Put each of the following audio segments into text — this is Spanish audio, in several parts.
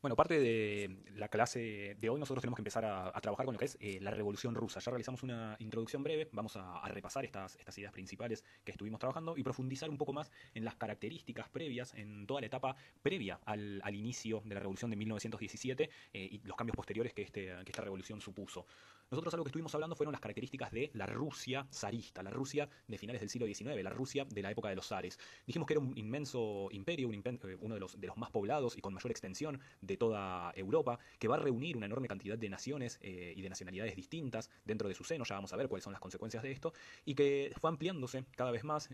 Bueno, parte de la clase de hoy nosotros tenemos que empezar a trabajar con lo que es la Revolución Rusa. Ya realizamos una introducción breve, vamos a repasar estas ideas principales que estuvimos trabajando y profundizar un poco más en las características previas, en toda la etapa previa al inicio de la Revolución de 1917 y los cambios posteriores que esta revolución supuso. Nosotros algo que estuvimos hablando fueron las características de la Rusia zarista, la Rusia de finales del siglo XIX, la Rusia de la época de los zares. Dijimos que era un inmenso imperio, uno de los más poblados y con mayor extensión de toda Europa, que va a reunir una enorme cantidad de naciones y de nacionalidades distintas dentro de su seno, ya vamos a ver cuáles son las consecuencias de esto, y que fue ampliándose cada vez más,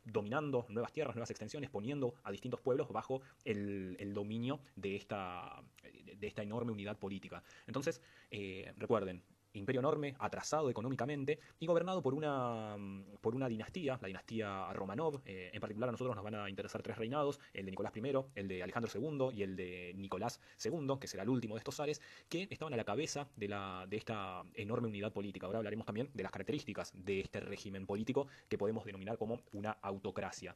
dominando nuevas tierras, nuevas extensiones, poniendo a distintos pueblos bajo el dominio de esta enorme unidad política. Entonces, recuerden, imperio enorme, atrasado económicamente y gobernado por una dinastía, la dinastía Romanov. En particular a nosotros nos van a interesar tres reinados, el de Nicolás I, el de Alejandro II y el de Nicolás II, que será el último de estos zares, que estaban a la cabeza de esta enorme unidad política. Ahora hablaremos también de las características de este régimen político que podemos denominar como una autocracia.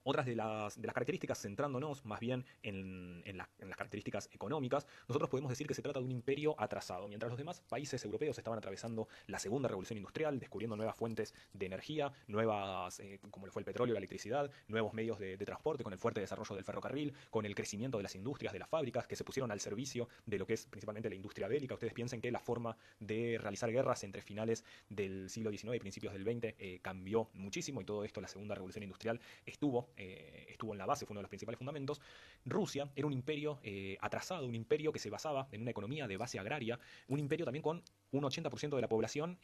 Otras de las características, centrándonos más bien en las características económicas, nosotros podemos decir que se trata de un imperio atrasado. Mientras los demás países europeos estaban atravesando la segunda revolución industrial, descubriendo nuevas fuentes de energía, nuevas, como lo fue el petróleo y la electricidad, nuevos medios de transporte, con el fuerte desarrollo del ferrocarril, con el crecimiento de las industrias, de las fábricas, que se pusieron al servicio de lo que es principalmente la industria bélica. Ustedes piensen que la forma de realizar guerras entre finales del siglo XIX y principios del XX cambió muchísimo, y todo esto, la segunda revolución industrial, estuvo en la base, fue uno de los principales fundamentos. Rusia era un imperio atrasado, un imperio que se basaba en una economía de base agraria, un imperio también con un 80% de la población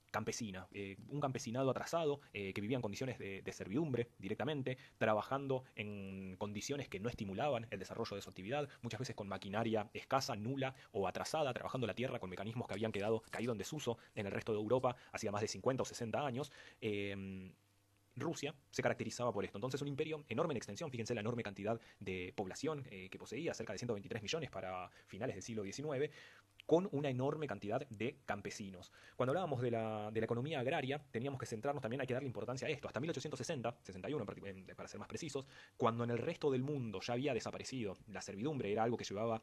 campesina, un campesinado atrasado que vivía en condiciones de servidumbre directamente, trabajando en condiciones que no estimulaban el desarrollo de su actividad, muchas veces con maquinaria escasa, nula o atrasada, trabajando la tierra con mecanismos que habían caído en desuso en el resto de Europa hacía más de 50 o 60 años. Rusia se caracterizaba por esto. Entonces, un imperio enorme en extensión, fíjense la enorme cantidad de población que poseía, cerca de 123 millones para finales del siglo XIX, con una enorme cantidad de campesinos. Cuando hablábamos de la economía agraria, teníamos que centrarnos también, hay que darle importancia a esto. Hasta 1860, 61 para ser más precisos, cuando en el resto del mundo ya había desaparecido la servidumbre, era algo que llevaba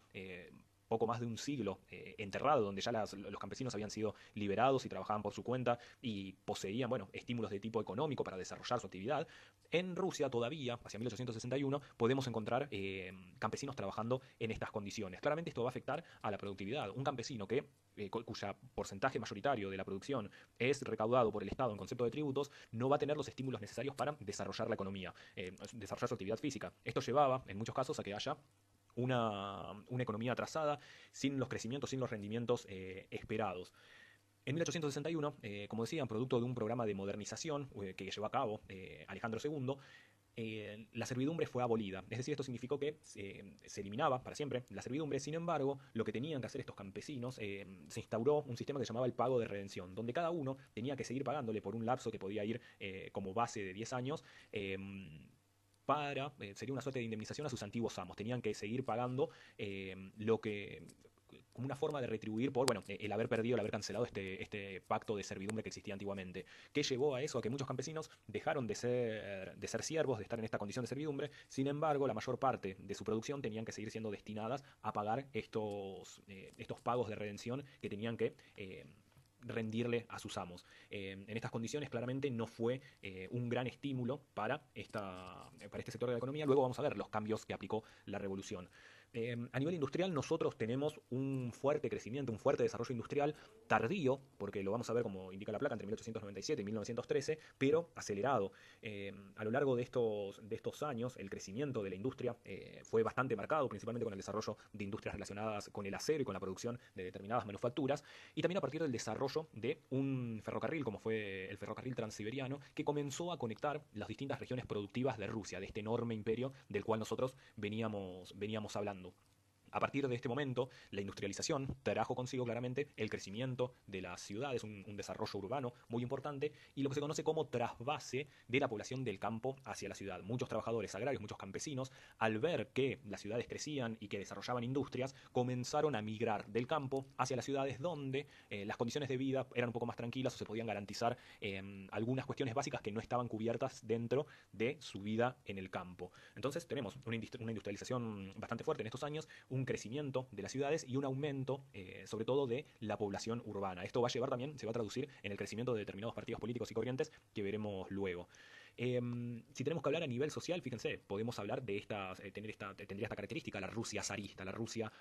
poco más de un siglo enterrado, donde ya los campesinos habían sido liberados y trabajaban por su cuenta y poseían, bueno, estímulos de tipo económico para desarrollar su actividad. En Rusia todavía, hacia 1861, podemos encontrar campesinos trabajando en estas condiciones. Claramente esto va a afectar a la productividad. Un campesino cuya porcentaje mayoritario de la producción es recaudado por el Estado en concepto de tributos, no va a tener los estímulos necesarios para desarrollar la economía, desarrollar su actividad física. Esto llevaba, en muchos casos, a que haya una economía atrasada, sin los crecimientos, sin los rendimientos esperados. En 1861, como decían, producto de un programa de modernización que llevó a cabo Alejandro II, la servidumbre fue abolida. Es decir, esto significó que se eliminaba para siempre la servidumbre. Sin embargo, lo que tenían que hacer estos campesinos, se instauró un sistema que se llamaba el pago de redención, donde cada uno tenía que seguir pagándole por un lapso que podía ir como base de 10 años. Sería una suerte de indemnización a sus antiguos amos. Tenían que seguir pagando lo que como una forma de retribuir por, bueno, el haber perdido, el haber cancelado este pacto de servidumbre que existía antiguamente. ¿Qué llevó a eso? A que muchos campesinos dejaron de ser siervos, de estar en esta condición de servidumbre. Sin embargo, la mayor parte de su producción tenían que seguir siendo destinadas a pagar estos pagos de redención que tenían que rendirle a sus amos. En estas condiciones claramente no fue un gran estímulo para este sector de la economía. Luego vamos a ver los cambios que aplicó la revolución. A nivel industrial nosotros tenemos un fuerte crecimiento, un fuerte desarrollo industrial tardío, porque lo vamos a ver como indica la placa, entre 1897 y 1913, pero acelerado. A lo largo de estos años el crecimiento de la industria fue bastante marcado, principalmente con el desarrollo de industrias relacionadas con el acero y con la producción de determinadas manufacturas, y también a partir del desarrollo de un ferrocarril, como fue el ferrocarril transiberiano, que comenzó a conectar las distintas regiones productivas de Rusia, de este enorme imperio del cual nosotros veníamos hablando. A partir de este momento, la industrialización trajo consigo claramente el crecimiento de las ciudades, un desarrollo urbano muy importante y lo que se conoce como trasvase de la población del campo hacia la ciudad. Muchos trabajadores agrarios, muchos campesinos, al ver que las ciudades crecían y que desarrollaban industrias, comenzaron a migrar del campo hacia las ciudades donde las condiciones de vida eran un poco más tranquilas o se podían garantizar algunas cuestiones básicas que no estaban cubiertas dentro de su vida en el campo. Entonces tenemos una industrialización bastante fuerte en estos años, un crecimiento de las ciudades y un aumento, sobre todo, de la población urbana. Esto va a llevar también, se va a traducir en el crecimiento de determinados partidos políticos y corrientes que veremos luego. Si tenemos que hablar a nivel social, fíjense, podemos hablar de tendría esta característica, la Rusia zarista, la Rusia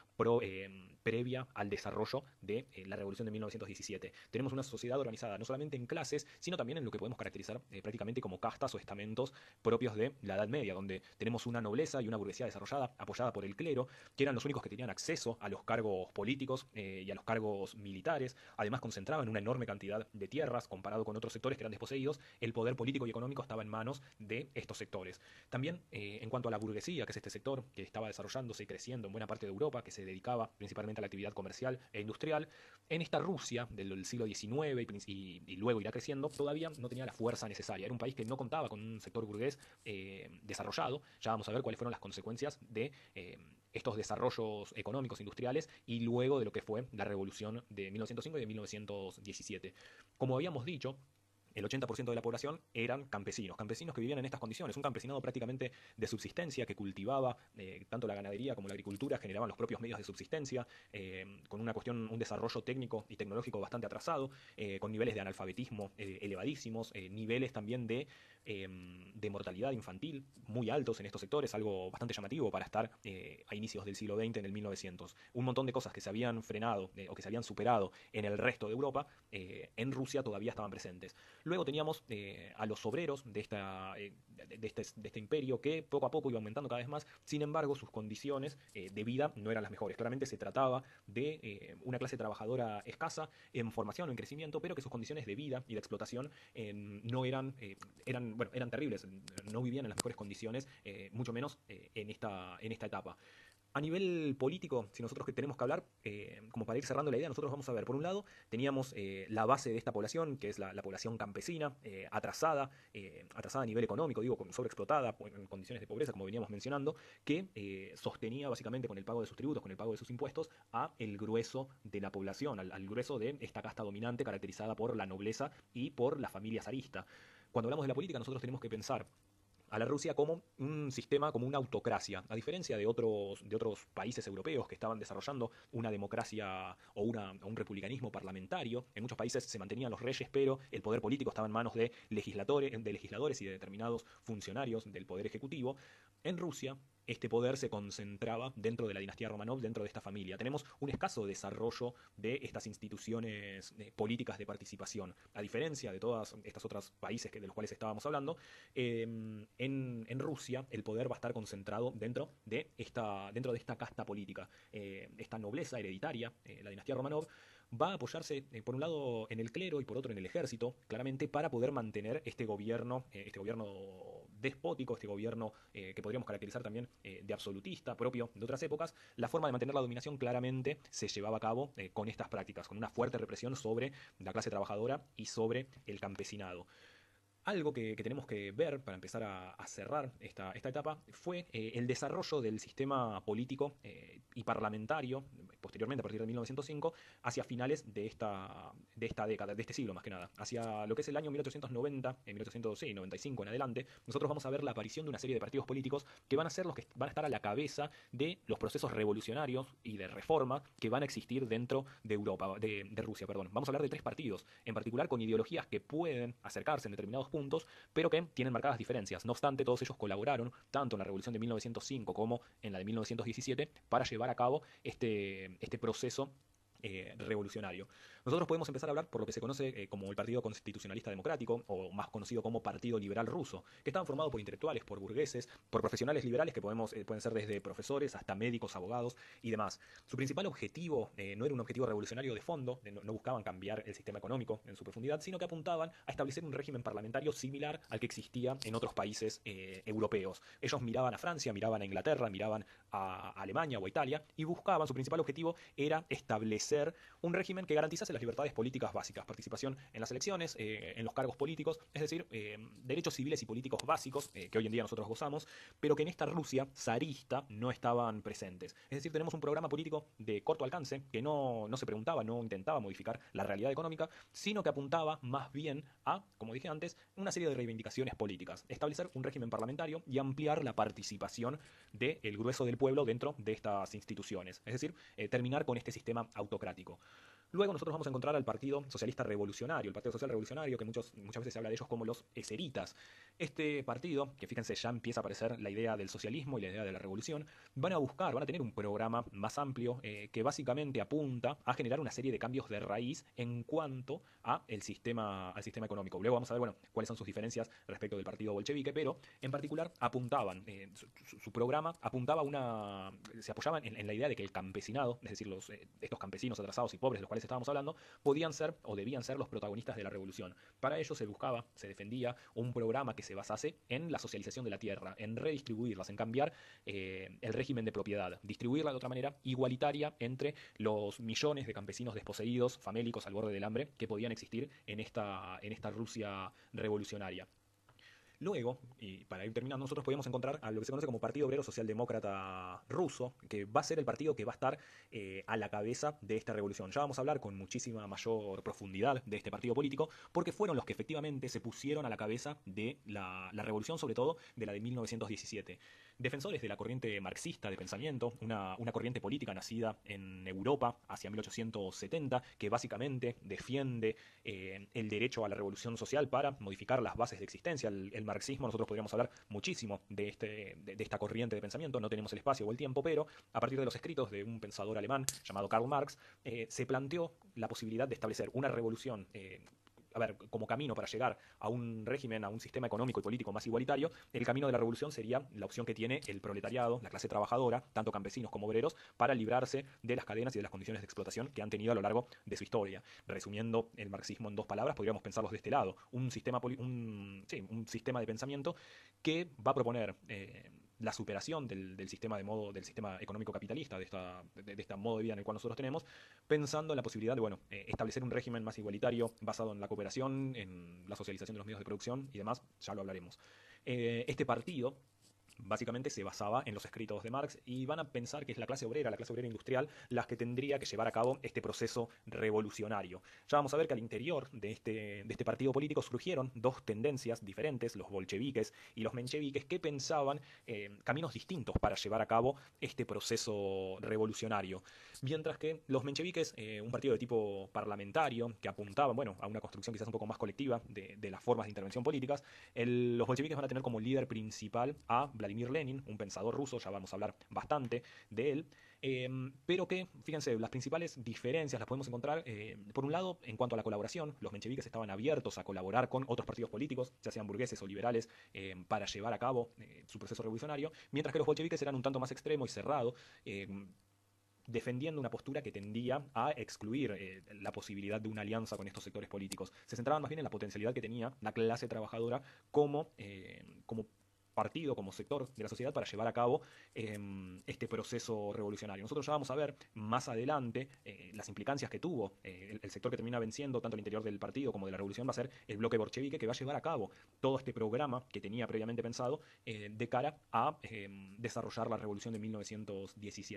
previa al desarrollo de la Revolución de 1917. Tenemos una sociedad organizada no solamente en clases, sino también en lo que podemos caracterizar prácticamente como castas o estamentos propios de la Edad Media, donde tenemos una nobleza y una burguesía desarrollada, apoyada por el clero, que eran los únicos que tenían acceso a los cargos políticos y a los cargos militares. Además, concentraban una enorme cantidad de tierras comparado con otros sectores que eran desposeídos. El poder político y económico estaba en manos de estos sectores. También, en cuanto a la burguesía, que es este sector que estaba desarrollándose y creciendo en buena parte de Europa, que se dedicaba principalmente a la actividad comercial e industrial, en esta Rusia del siglo XIX y luego irá creciendo, todavía no tenía la fuerza necesaria. Era un país que no contaba con un sector burgués desarrollado. Ya vamos a ver cuáles fueron las consecuencias de estos desarrollos económicos, industriales, y luego de lo que fue la revolución de 1905 y de 1917. Como habíamos dicho, el 80% de la población eran campesinos que vivían en estas condiciones, un campesinado prácticamente de subsistencia que cultivaba tanto la ganadería como la agricultura, generaban los propios medios de subsistencia, con un desarrollo técnico y tecnológico bastante atrasado, con niveles de analfabetismo elevadísimos, niveles también de mortalidad infantil muy altos en estos sectores, algo bastante llamativo para estar a inicios del siglo XX, en el 1900. Un montón de cosas que se habían frenado o que se habían superado en el resto de Europa, en Rusia todavía estaban presentes. Luego teníamos a los obreros de este imperio que poco a poco iba aumentando cada vez más. Sin embargo, sus condiciones de vida no eran las mejores. Claramente se trataba de una clase trabajadora escasa en formación o en crecimiento, pero que sus condiciones de vida y de explotación no eran terribles. No vivían en las mejores condiciones, mucho menos en esta etapa. A nivel político, si nosotros tenemos que hablar, como para ir cerrando la idea, nosotros vamos a ver, por un lado, teníamos la base de esta población, que es la población campesina, atrasada a nivel económico, digo, sobreexplotada, en condiciones de pobreza, como veníamos mencionando, que sostenía básicamente con el pago de sus tributos, con el pago de sus impuestos, a el grueso de la población, al grueso de esta casta dominante caracterizada por la nobleza y por la familia zarista. Cuando hablamos de la política, nosotros tenemos que pensar a la Rusia como un sistema, como una autocracia, a diferencia de otros países europeos que estaban desarrollando una democracia o un republicanismo parlamentario. En muchos países se mantenían los reyes, pero el poder político estaba en manos de legisladores y de determinados funcionarios del poder ejecutivo. En Rusia, este poder se concentraba dentro de la dinastía Romanov, dentro de esta familia. Tenemos un escaso desarrollo de estas instituciones políticas de participación. A diferencia de todos estos otros países de los cuales estábamos hablando, en Rusia el poder va a estar concentrado dentro de esta casta política. Esta nobleza hereditaria, la dinastía Romanov, va a apoyarse por un lado en el clero y por otro en el ejército, claramente para poder mantener este gobierno despótico, este gobierno que podríamos caracterizar también de absolutista, propio de otras épocas. La forma de mantener la dominación claramente se llevaba a cabo con estas prácticas, con una fuerte represión sobre la clase trabajadora y sobre el campesinado. Algo que tenemos que ver para empezar a cerrar esta etapa fue el desarrollo del sistema político y parlamentario, posteriormente a partir de 1905, hacia finales de esta década, de este siglo más que nada, hacia lo que es el año 1890, en 1895 en adelante. Nosotros vamos a ver la aparición de una serie de partidos políticos que van a ser los que van a estar a la cabeza de los procesos revolucionarios y de reforma que van a existir dentro de Europa, de Rusia, perdón. Vamos a hablar de 3 partidos, en particular con ideologías que pueden acercarse en determinados puntos, pero que tienen marcadas diferencias. No obstante, todos ellos colaboraron, tanto en la Revolución de 1905 como en la de 1917, para llevar a cabo este proceso revolucionario. Nosotros podemos empezar a hablar por lo que se conoce como el Partido Constitucionalista Democrático, o más conocido como Partido Liberal Ruso, que estaban formados por intelectuales, por burgueses, por profesionales liberales que pueden ser desde profesores hasta médicos, abogados y demás. Su principal objetivo no era un objetivo revolucionario de fondo, no buscaban cambiar el sistema económico en su profundidad, sino que apuntaban a establecer un régimen parlamentario similar al que existía en otros países europeos. Ellos miraban a Francia, miraban a Inglaterra, miraban a Alemania o a Italia y buscaban, su principal objetivo era establecer un régimen que garantizase las libertades políticas básicas, participación en las elecciones, en los cargos políticos, es decir, derechos civiles y políticos básicos que hoy en día nosotros gozamos, pero que en esta Rusia zarista no estaban presentes. Es decir, tenemos un programa político de corto alcance que no se preguntaba, no intentaba modificar la realidad económica, sino que apuntaba más bien a, como dije antes, una serie de reivindicaciones políticas, establecer un régimen parlamentario y ampliar la participación del grueso del pueblo dentro de estas instituciones, es decir, terminar con este sistema autocrático. Luego nosotros vamos a encontrar al Partido Socialista Revolucionario, el Partido Social Revolucionario, que muchas veces se habla de ellos como los eseritas. Este partido, que fíjense ya empieza a aparecer la idea del socialismo y la idea de la revolución, van a tener un programa más amplio que básicamente apunta a generar una serie de cambios de raíz en cuanto al sistema económico. Luego vamos a ver, bueno, cuáles son sus diferencias respecto del partido bolchevique, pero en particular apuntaban, su programa apuntaba se apoyaban en la idea de que el campesinado, es decir, estos campesinos atrasados y pobres de los cuales estábamos hablando, podían ser o debían ser los protagonistas de la revolución. Para ello se defendía un programa que se basase en la socialización de la tierra, en redistribuirlas, en cambiar el régimen de propiedad, distribuirla de otra manera igualitaria entre los millones de campesinos desposeídos, famélicos al borde del hambre, que podían existir en esta Rusia revolucionaria. Luego, y para ir terminando, nosotros podemos encontrar a lo que se conoce como Partido Obrero Socialdemócrata Ruso, que va a ser el partido que va a estar a la cabeza de esta revolución. Ya vamos a hablar con muchísima mayor profundidad de este partido político, porque fueron los que efectivamente se pusieron a la cabeza de la revolución, sobre todo de la de 1917. Defensores de la corriente marxista de pensamiento, una corriente política nacida en Europa hacia 1870, que básicamente defiende el derecho a la revolución social para modificar las bases de existencia. El marxismo, nosotros podríamos hablar muchísimo de esta corriente de pensamiento, no tenemos el espacio o el tiempo, pero a partir de los escritos de un pensador alemán llamado Karl Marx, se planteó la posibilidad de establecer una revolución como camino para llegar a un régimen, a un sistema económico y político más igualitario. El camino de la revolución sería la opción que tiene el proletariado, la clase trabajadora, tanto campesinos como obreros, para librarse de las cadenas y de las condiciones de explotación que han tenido a lo largo de su historia. Resumiendo el marxismo en dos palabras, podríamos pensarlos de este lado: un sistema de pensamiento que va a proponer la superación del sistema del sistema económico capitalista, de este modo de vida en el cual nosotros tenemos, pensando en la posibilidad de establecer un régimen más igualitario basado en la cooperación, en la socialización de los medios de producción y demás. Ya lo hablaremos. Este partido básicamente se basaba en los escritos de Marx, y van a pensar que es la clase obrera industrial, las que tendría que llevar a cabo este proceso revolucionario. Ya vamos a ver que al interior de este partido político surgieron dos tendencias diferentes, los bolcheviques y los mencheviques, que pensaban caminos distintos para llevar a cabo este proceso revolucionario. Mientras que los mencheviques, un partido de tipo parlamentario, que apuntaban a una construcción quizás un poco más colectiva de las formas de intervención políticas, los bolcheviques van a tener como líder principal a Vladimir Lenin, un pensador ruso, ya vamos a hablar bastante de él, pero que, fíjense, las principales diferencias las podemos encontrar, por un lado, en cuanto a la colaboración. Los mencheviques estaban abiertos a colaborar con otros partidos políticos, ya sean burgueses o liberales, para llevar a cabo su proceso revolucionario, mientras que los bolcheviques eran un tanto más extremo y cerrado, defendiendo una postura que tendía a excluir la posibilidad de una alianza con estos sectores políticos. Se centraban más bien en la potencialidad que tenía la clase trabajadora como partido, como sector de la sociedad, para llevar a cabo este proceso revolucionario. Nosotros ya vamos a ver más adelante las implicancias que tuvo el sector que termina venciendo tanto al interior del partido como de la revolución. Va a ser el bloque bolchevique, que va a llevar a cabo todo este programa que tenía previamente pensado de cara a desarrollar la revolución de 1917.